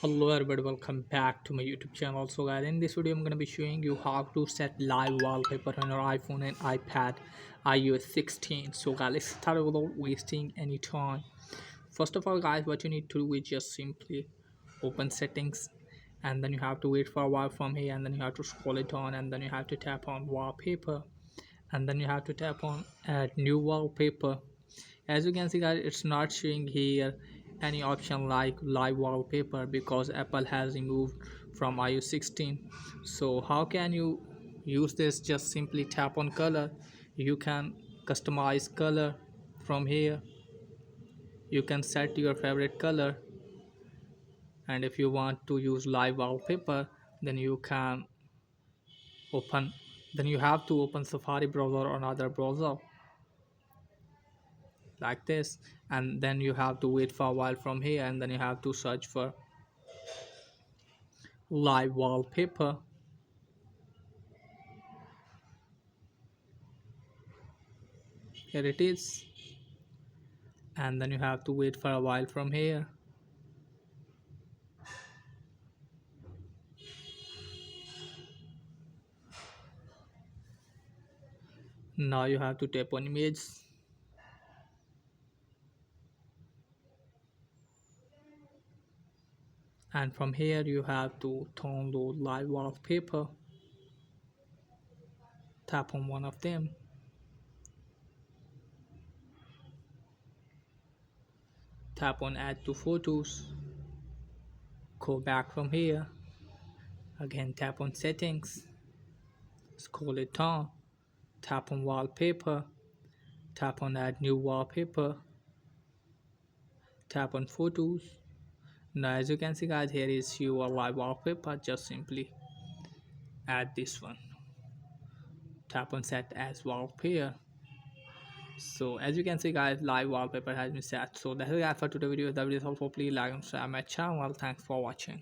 Hello everybody, welcome back to my YouTube channel. So guys, in this video I'm going to be showing you how to set live wallpaper on your iPhone and iPad iOS 16. So guys, let's start without wasting any time. First of all guys, what you need to do is just simply open settings, and then you have to wait for a while from here, and then you have to scroll it on, and then you have to tap on wallpaper, and then you have to tap on add new wallpaper. As you can see guys, it's not showing here any option like live wallpaper because Apple has removed from iOS 16. So how can you use this? Just simply tap on color. You can customize color from here. You can set your favorite color, and if you want to use live wallpaper, then you can open then you have to open Safari browser or another browser like this, and then you have to wait for a while from here, and then you have to search for live wallpaper. Here it is, and then you have to wait for a while from here. Now you have to tap on image, and from here you have to download live wallpaper. Tap on one of them, tap on add to photos, go back from here, again tap on settings, scroll it down, tap on wallpaper, tap on add new wallpaper, tap on photos. Now as you can see guys, here is your live wallpaper. Just simply add this one, tap on set as wallpaper. So as you can see guys, live wallpaper has been set. So that's it guys for today's video. The video is all. Please like and subscribe my channel. Thanks for watching.